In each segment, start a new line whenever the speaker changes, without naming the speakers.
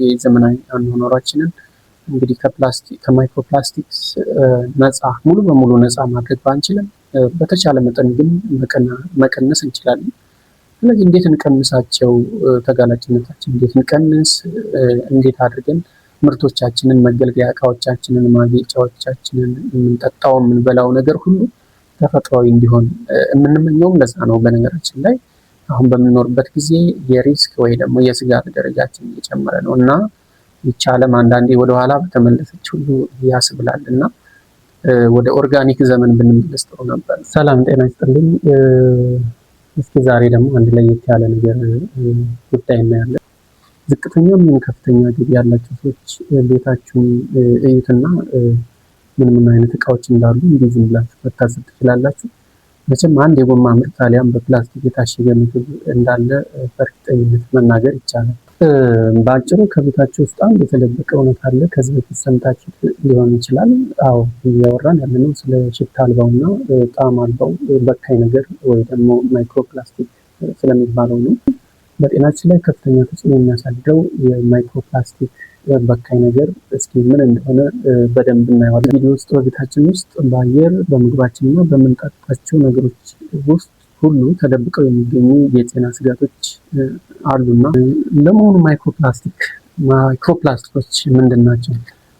የዘመናዊ አኗኗራችንን እንግዲህ ከማይክሮፕላስቲክስ ነፃ ሙሉ በሙሉ ነፃ ማድረግ ባንችልም በተቻለ መጠን ግን መቀነስ እንችላለን። ስለዚህ እንዴት እንቀንሳቸው? ተጋላጭነታችን እንዴት እንቀንስ? እንዴት አድርገን ምርቶቻችንን፣ መገልገያ እቃዎቻችንን፣ ማጌጫዎቻችንን፣ የምንጠጣው የምንበላው ነገር ሁሉ ተፈጥሯዊ እንዲሆን የምንመኘውም ለዛ ነው። በነገራችን ላይ አሁን በምንኖርበት ጊዜ የሪስክ ወይ ደግሞ የስጋት ደረጃችን እየጨመረ ነው እና ይቺ ዓለም አንዳንዴ ወደኋላ በተመለሰች ሁሉ ያስብላል እና ወደ ኦርጋኒክ ዘመን ብንመለስ ጥሩ ነበር። ሰላም ጤና ይስጥልኝ። እስኪ ዛሬ ደግሞ አንድ ለየት ያለ ነገር ጉዳይ እናያለን። ዝቅተኛ ምን ከፍተኛ ገቢ ያላቸው ሰዎች ቤታችሁን እዩትና ምን አይነት እቃዎች እንዳሉ እንዲህ ዝም ብላችሁ መታዘብ ትችላላችሁ። መቼም አንድ የጎማ ምርት አሊያም በፕላስቲክ የታሸገ ምግብ እንዳለ በእርግጠኝነት መናገር ይቻላል። በአጭሩ ከቤታችሁ ውስጥ አንድ የተደበቀ እውነት አለ። ከዚህ በፊት ሰምታችሁ ሊሆን ይችላል። አዎ እያወራን ያለነው ስለ ሽታ አልባውና ጣዕም አልባው በካይ ነገር ወይ ደግሞ ማይክሮፕላስቲክ ስለሚባለው ነው። በጤናችን ላይ ከፍተኛ ተጽዕኖ የሚያሳድረው የማይክሮፕላስቲክ በካይ ነገር እስኪ ምን እንደሆነ በደንብ እናየዋለን። ቪዲዮ ውስጥ በቤታችን ውስጥ በአየር በምግባችንና በምንጠጣቸው ነገሮች ውስጥ ሁሉ ተደብቀው የሚገኙ የጤና ስጋቶች አሉና ለመሆኑ ማይክሮፕላስቲኮች ምንድን ናቸው?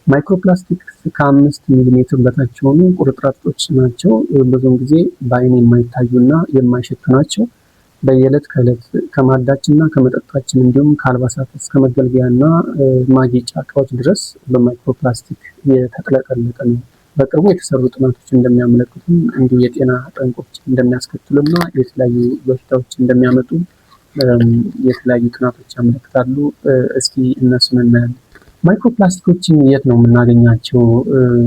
ማይክሮፕላስቲክስ ከ5 ሚሊሜትር በታች የሆኑ ቁርጥራጮች ናቸው። ብዙውን ጊዜ በአይን የማይታዩና የማይሸቱ ናቸው። በየዕለት ከዕለት ከማዕዳችንና ከመጠጣችን እንዲሁም ከአልባሳት እስከ መገልገያና ማጌጫ እቃዎች ድረስ በማይክሮፕላስቲክ የተጥለቀለቀ ነው። በቅርቡ የተሰሩ ጥናቶች እንደሚያመለክቱም እንዲሁ የጤና ጠንቆች እንደሚያስከትሉና የተለያዩ በሽታዎች እንደሚያመጡ የተለያዩ ጥናቶች ያመለክታሉ። እስኪ እነሱን እናያለን። ማይክሮፕላስቲኮችን የት ነው የምናገኛቸው?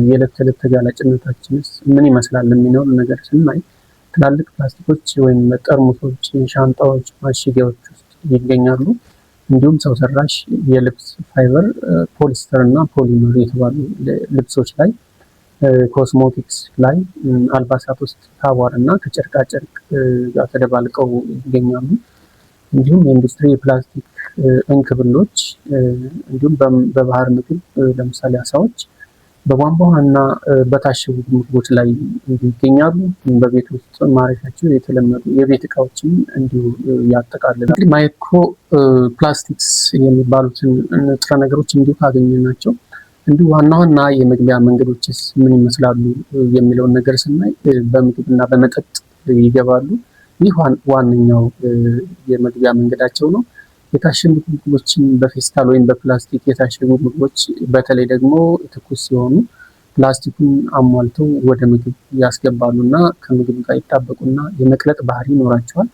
የዕለት ተዕለት ተጋላጭነታችንስ ምን ይመስላል የሚለውን ነገር ስናይ ትላልቅ ፕላስቲኮች ወይም ጠርሙሶች፣ ሻንጣዎች፣ ማሸጊያዎች ውስጥ ይገኛሉ። እንዲሁም ሰው ሰራሽ የልብስ ፋይበር፣ ፖሊስተር እና ፖሊመር የተባሉ ልብሶች ላይ፣ ኮስሞቲክስ ላይ፣ አልባሳት ውስጥ ከአቧራ እና ከጨርቃጨርቅ ጋር ተደባልቀው ይገኛሉ። እንዲሁም የኢንዱስትሪ የፕላስቲክ እንክብሎች እንዲሁም በባህር ምግብ ለምሳሌ አሳዎች በቧንቧ እና በታሸጉ ምግቦች ላይ ይገኛሉ። በቤት ውስጥ ማረፊያቸው የተለመዱ የቤት እቃዎችን እንዲሁ ያጠቃልላል። እንግዲህ ማይክሮ ፕላስቲክስ የሚባሉትን ንጥረ ነገሮች እንዲሁ ካገኘናቸው እንዲሁ ዋና ዋና የመግቢያ መንገዶችስ ምን ይመስላሉ የሚለውን ነገር ስናይ በምግብና በመጠጥ ይገባሉ። ይህ ዋነኛው የመግቢያ መንገዳቸው ነው። የታሸጉ ምግቦችን በፌስታል ወይም በፕላስቲክ የታሸጉ ምግቦች በተለይ ደግሞ ትኩስ ሲሆኑ ፕላስቲኩን አሟልተው ወደ ምግብ ያስገባሉ እና ከምግብ ጋር ይጣበቁና የመቅለጥ ባህሪ ይኖራቸዋል።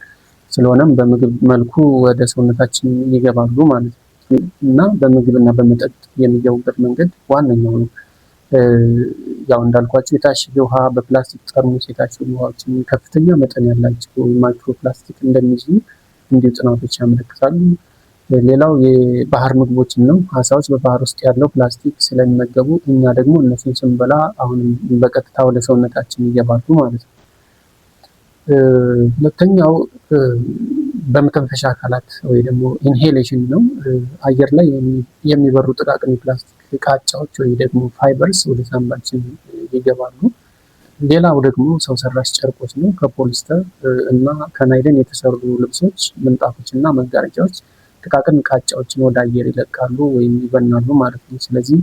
ስለሆነም በምግብ መልኩ ወደ ሰውነታችን ይገባሉ ማለት ነው እና በምግብና በመጠጥ የሚገቡበት መንገድ ዋነኛው ነው። ያው እንዳልኳቸው የታሸገ ውሃ በፕላስቲክ ጠርሙስ የታሸጉ ውሃዎችን ከፍተኛ መጠን ያላቸው ማይክሮፕላስቲክ እንደሚይዙ እንዲሁ ጥናቶች ያመለክታሉ። ሌላው የባህር ምግቦችን ነው። አሳዎች በባህር ውስጥ ያለው ፕላስቲክ ስለሚመገቡ እኛ ደግሞ እነሱን ስንበላ አሁንም በቀጥታ ወደ ሰውነታችን ይገባሉ ማለት ነው። ሁለተኛው በመተንፈሻ አካላት ወይ ደግሞ ኢንሄሌሽን ነው። አየር ላይ የሚበሩ ጥቃቅን የፕላስቲክ ቃጫዎች ወይ ደግሞ ፋይበርስ ወደ ሳንባችን ይገባሉ። ሌላው ደግሞ ሰው ሰራሽ ጨርቆች ነው። ከፖሊስተር እና ከናይለን የተሰሩ ልብሶች፣ ምንጣፎች እና መጋረጃዎች ጥቃቅን ቃጫዎችን ወደ አየር ይለቃሉ ወይም ይበናሉ ማለት ነው። ስለዚህ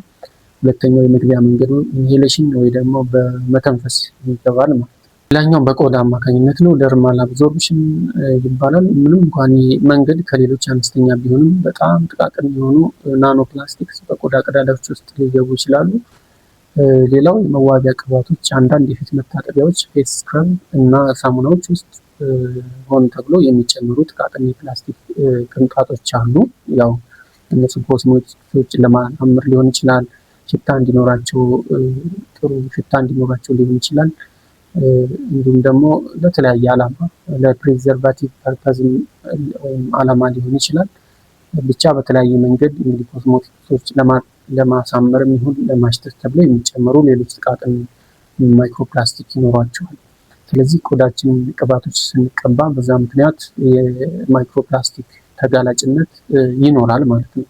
ሁለተኛው የመግቢያ መንገዱ ኢንሄሌሽን ወይ ደግሞ በመተንፈስ ይገባል ማለት ነው። ሌላኛው በቆዳ አማካኝነት ነው። ደርማል አብዞርፕሽን ይባላል። ምንም እንኳን መንገድ ከሌሎች አነስተኛ ቢሆንም በጣም ጥቃቅን የሆኑ ናኖ ፕላስቲክስ በቆዳ ቀዳዳዎች ውስጥ ሊገቡ ይችላሉ። ሌላው የመዋቢያ ቅባቶች፣ አንዳንድ የፊት መታጠቢያዎች፣ ፌስ ስክረብ እና ሳሙናዎች ውስጥ ሆን ተብሎ የሚጨምሩ ጥቃቅን የፕላስቲክ ቅንጣቶች አሉ። ያው እነሱ ኮስሞቲክሶችን ለማሳመር ሊሆን ይችላል። ሽታ እንዲኖራቸው ጥሩ ሽታ እንዲኖራቸው ሊሆን ይችላል። እንዲሁም ደግሞ ለተለያየ ዓላማ ለፕሪዘርቫቲቭ ፐርፐዝ ወይም ዓላማ ሊሆን ይችላል። ብቻ በተለያየ መንገድ እንግዲህ ኮስሞቲክሶች ለማሳመርም ይሁን ለማሽተት ተብሎ የሚጨመሩ ሌሎች ጥቃቅን ማይክሮፕላስቲክ ይኖሯቸዋል። ስለዚህ ቆዳችን ቅባቶች ስንቀባ በዛ ምክንያት የማይክሮፕላስቲክ ተጋላጭነት ይኖራል ማለት ነው።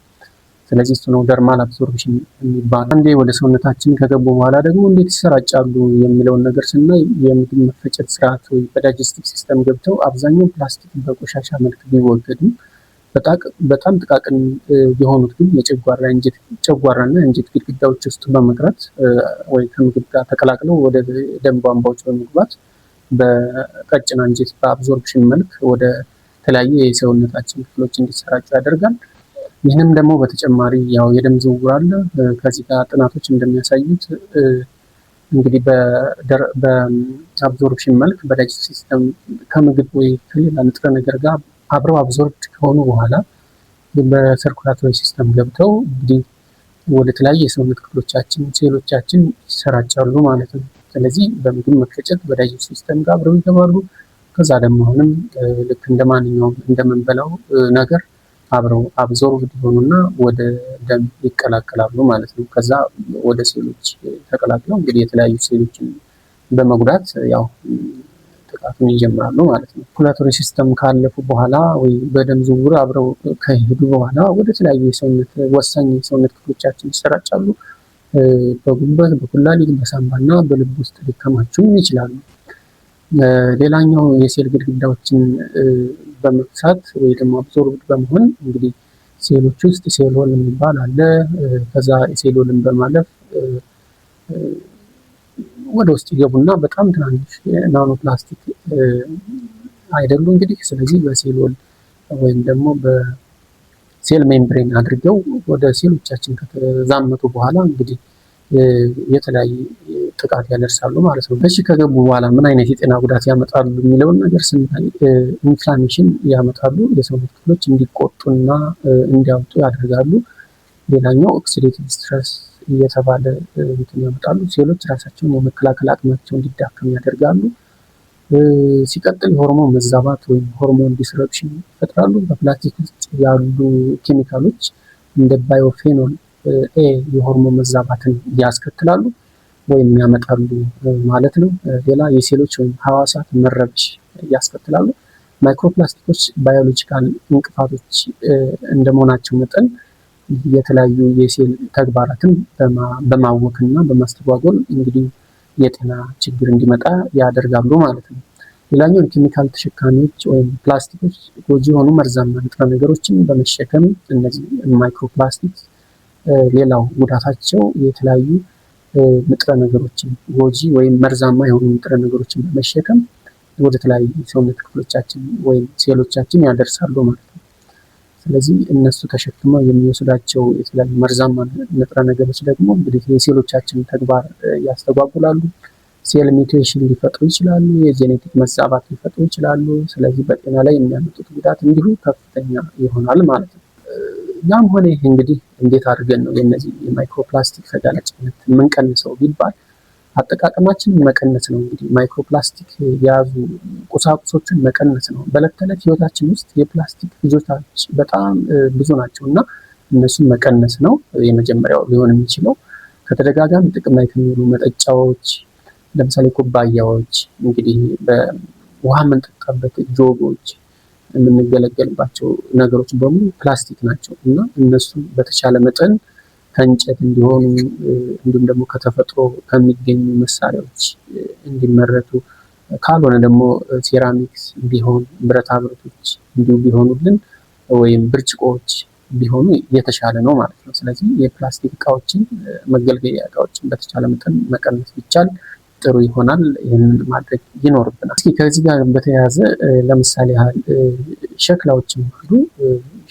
ስለዚህ እሱ ነው ደርማል አብዞርፕሽን የሚባለው። አንዴ ወደ ሰውነታችን ከገቡ በኋላ ደግሞ እንዴት ይሰራጫሉ የሚለውን ነገር ስናይ የምግብ መፈጨት ስርዓት ወይ በዳይጀስቲቭ ሲስተም ገብተው አብዛኛው ፕላስቲክ በቆሻሻ መልክ ቢወገድም በጣም ጥቃቅን የሆኑት ግን ጨጓራና የአንጀት ግድግዳዎች ውስጥ በመቅረት ወይ ከምግብ ጋር ተቀላቅለው ወደ ደም ቧንቧዎች በመግባት በቀጭን አንጀት በአብዞርፕሽን መልክ ወደ ተለያዩ የሰውነታችን ክፍሎች እንዲሰራጩ ያደርጋል። ይህንም ደግሞ በተጨማሪ ያው የደም ዝውውር አለ። ከዚህ ጋር ጥናቶች እንደሚያሳዩት እንግዲህ በአብዞርፕሽን መልክ በዳይጀስቲቭ ሲስተም ከምግብ ወይ ከሌላ ንጥረ ነገር ጋር አብረው አብዞርብድ ከሆኑ በኋላ በሰርኩላቶሪ ሲስተም ገብተው እንግዲህ ወደ ተለያዩ የሰውነት ክፍሎቻችን ሴሎቻችን ይሰራጫሉ ማለት ነው። ስለዚህ በምግብ መፈጨት በዳይጀስቲቭ ሲስተም ጋር አብረው ይገባሉ። ከዛ ደግሞ አሁንም ልክ እንደማንኛውም እንደምንበላው ነገር አብረው አብዞርብድ ይሆኑና ወደ ደም ይቀላቀላሉ ማለት ነው። ከዛ ወደ ሴሎች ተቀላቅለው እንግዲህ የተለያዩ ሴሎችን በመጉዳት ያው ጥቃቱን ይጀምራሉ ማለት ነው። ሰርኩላቶሪ ሲስተም ካለፉ በኋላ ወይ በደም ዝውውር አብረው ከሄዱ በኋላ ወደ ተለያዩ የሰውነት ወሳኝ የሰውነት ክፍሎቻችን ይሰራጫሉ። በጉበት፣ በኩላሊት፣ በሳምባና በልብ ውስጥ ሊከማቹም ይችላሉ። ሌላኛው የሴል ግድግዳዎችን በመብሳት ወይ ደግሞ አብዞርብድ በመሆን እንግዲህ ሴሎች ውስጥ ሴል ዎል የሚባል አለ። ከዛ የሴል ዎልን በማለፍ ወደ ውስጥ ይገቡና በጣም ትናንሽ ናኖ ፕላስቲክ አይደሉ እንግዲህ። ስለዚህ በሴል ዎል ወይም ደግሞ በሴል ሜምብሬን አድርገው ወደ ሴሎቻችን ከተዛመቱ በኋላ እንግዲህ የተለያየ ጥቃት ያደርሳሉ ማለት ነው። በሺ ከገቡ በኋላ ምን አይነት የጤና ጉዳት ያመጣሉ የሚለውን ነገር ስናይ ኢንፍላሜሽን ያመጣሉ። የሰውነት ክፍሎች እንዲቆጡና እንዲያወጡ ያደርጋሉ። ሌላኛው ኦክሲዴቲቭ ስትረስ እየተባለ እንትን ያመጣሉ። ሴሎች ራሳቸውን የመከላከል አቅማቸው እንዲዳከም ያደርጋሉ። ሲቀጥል የሆርሞን መዛባት ወይም ሆርሞን ዲስረፕሽን ይፈጥራሉ። በፕላስቲክ ውስጥ ያሉ ኬሚካሎች እንደ ባዮፌኖል ኤ የሆርሞን መዛባትን ያስከትላሉ ወይም ያመጣሉ ማለት ነው። ሌላ የሴሎች ወይም ህዋሳት መረበሽ ያስከትላሉ። ማይክሮፕላስቲኮች ባዮሎጂካል እንቅፋቶች እንደመሆናቸው መጠን የተለያዩ የሴል ተግባራትን በማወክና በማስተጓጎል እንግዲህ የጤና ችግር እንዲመጣ ያደርጋሉ ማለት ነው። ሌላኛው የኬሚካል ተሸካሚዎች ወይም ፕላስቲኮች ጎጂ የሆኑ መርዛማ ንጥረ ነገሮችን በመሸከም እነዚህ ማይክሮፕላስቲክስ ሌላው ጉዳታቸው የተለያዩ ንጥረ ነገሮችን ጎጂ ወይም መርዛማ የሆኑ ንጥረ ነገሮችን በመሸከም ወደ ተለያዩ ሰውነት ክፍሎቻችን ወይም ሴሎቻችን ያደርሳሉ ማለት ነው። ስለዚህ እነሱ ተሸክመው የሚወስዳቸው የተለያዩ መርዛማ ንጥረ ነገሮች ደግሞ እንግዲህ የሴሎቻችን ተግባር ያስተጓጉላሉ። ሴል ሚውቴሽን ሊፈጥሩ ይችላሉ። የጄኔቲክ መዛባት ሊፈጥሩ ይችላሉ። ስለዚህ በጤና ላይ የሚያመጡት ጉዳት እንዲሁ ከፍተኛ ይሆናል ማለት ነው። ያም ሆነ ይህ እንግዲህ እንዴት አድርገን ነው የነዚህ የማይክሮፕላስቲክ ተጋላጭነት የምንቀንሰው ቢባል አጠቃቀማችን መቀነስ ነው። እንግዲህ ማይክሮፕላስቲክ የያዙ ቁሳቁሶችን መቀነስ ነው። በዕለት ተዕለት ህይወታችን ውስጥ የፕላስቲክ ፍጆታዎች በጣም ብዙ ናቸው እና እነሱን መቀነስ ነው የመጀመሪያው ሊሆን የሚችለው። ከተደጋጋሚ ጥቅም ላይ ከሚውሉ መጠጫዎች ለምሳሌ ኩባያዎች፣ እንግዲህ በውሃ የምንጠጣበት ጆጎች፣ የምንገለገልባቸው ነገሮች በሙሉ ፕላስቲክ ናቸው እና እነሱ በተቻለ መጠን ከእንጨት እንዲሆኑ እንዲሁም ደግሞ ከተፈጥሮ ከሚገኙ መሳሪያዎች እንዲመረቱ ካልሆነ ደግሞ ሴራሚክስ ቢሆን ብረታ ብረቶች እንዲሁ ቢሆኑልን ወይም ብርጭቆዎች ቢሆኑ የተሻለ ነው ማለት ነው። ስለዚህ የፕላስቲክ እቃዎችን መገልገያ እቃዎችን በተቻለ መጠን መቀነስ ቢቻል ጥሩ ይሆናል። ይህንን ማድረግ ይኖርብናል። እስኪ ከዚህ ጋር በተያያዘ ለምሳሌ ያህል ሸክላዎችም አሉ።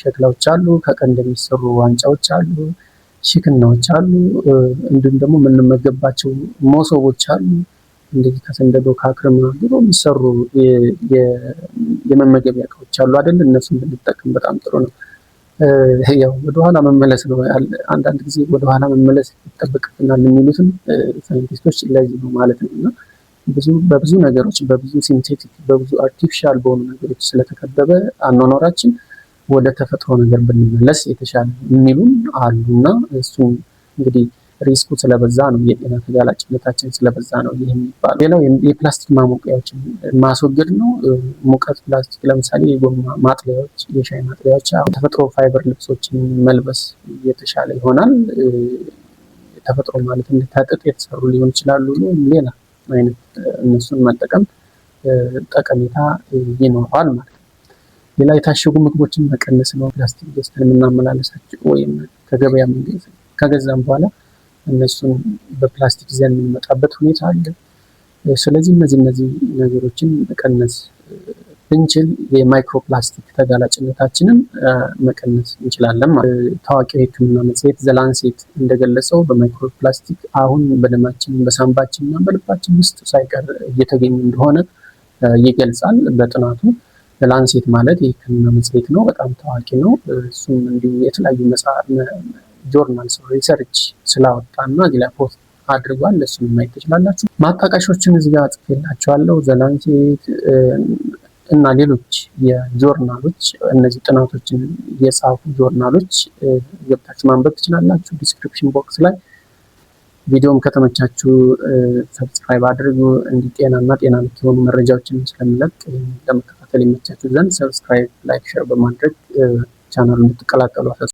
ሸክላዎች አሉ፣ ከቀንድ የሚሰሩ ዋንጫዎች አሉ፣ ሽክናዎች አሉ፣ እንዲሁም ደግሞ የምንመገባቸው መሶቦች አሉ። እንደዚህ ከሰንደዶ ከአክርማ ድሮ የሚሰሩ የመመገቢያ እቃዎች አሉ አይደል? እነሱን ብንጠቀም በጣም ጥሩ ነው። ያው ወደኋላ መመለስ ነው። አንዳንድ ጊዜ ወደኋላ መመለስ ይጠበቅብናል የሚሉትም ሳይንቲስቶች ለዚህ ነው ማለት ነው። እና በብዙ ነገሮች በብዙ ሲንቴቲክ በብዙ አርቲፊሻል በሆኑ ነገሮች ስለተከበበ አኗኗራችን ወደ ተፈጥሮ ነገር ብንመለስ የተሻለ የሚሉም አሉ። እና እሱን እንግዲህ ሪስኩ ስለበዛ ነው፣ የጤና ተጋላጭነታችን ስለበዛ ነው ይህ የሚባለው። ሌላው የፕላስቲክ ማሞቂያዎችን ማስወገድ ነው። ሙቀት ፕላስቲክ ለምሳሌ የጎማ ማጥለያዎች፣ የሻይ ማጥለያዎች፣ ተፈጥሮ ፋይበር ልብሶችን መልበስ የተሻለ ይሆናል። ተፈጥሮ ማለት ከጥጥ የተሰሩ ሊሆን ይችላሉ። ሌላ አይነት እነሱን መጠቀም ጠቀሜታ ይኖረዋል ማለት ነው። ሌላ የታሸጉ ምግቦችን መቀነስ ነው። ፕላስቲክ ገዝተን የምናመላለሳቸው ወይም ከገበያ ከገዛም በኋላ እነሱን በፕላስቲክ ይዘን የምንመጣበት ሁኔታ አለ። ስለዚህ እነዚህ ነገሮችን መቀነስ ብንችል የማይክሮፕላስቲክ ተጋላጭነታችንን መቀነስ እንችላለን። ታዋቂው የሕክምና መጽሔት ዘ ላንሴት እንደገለጸው በማይክሮፕላስቲክ አሁን በደማችን፣ በሳንባችን እና በልባችን ውስጥ ሳይቀር እየተገኘ እንደሆነ ይገልጻል በጥናቱ። ላንሴት ማለት የሕክምና መጽሔት ነው፣ በጣም ታዋቂ ነው። እሱም እንዲሁ የተለያዩ ጆርናልስ ሪሰርች ስላወጣና እዚህ ላይ ፖስት አድርጓል። እሱን ማየት ትችላላችሁ። ማጣቀሻዎችን እዚህ ጋር ጽፌላችኋለሁ። ዘ ላንሴት እና ሌሎች የጆርናሎች እነዚህ ጥናቶችን የጻፉ ጆርናሎች ገብታችሁ ማንበብ ትችላላችሁ ዲስክሪፕሽን ቦክስ ላይ። ቪዲዮም ከተመቻችሁ ሰብስክራይብ አድርጉ። እንዲህ ጤናና ጤና ነክ የሆኑ መረጃዎችን ስለምለቅ ለመከታተል የሚመቻችሁ ዘንድ ሰብስክራይብ፣ ላይክ፣ ሼር በማድረግ ቻናሉን እንድትቀላቀሉ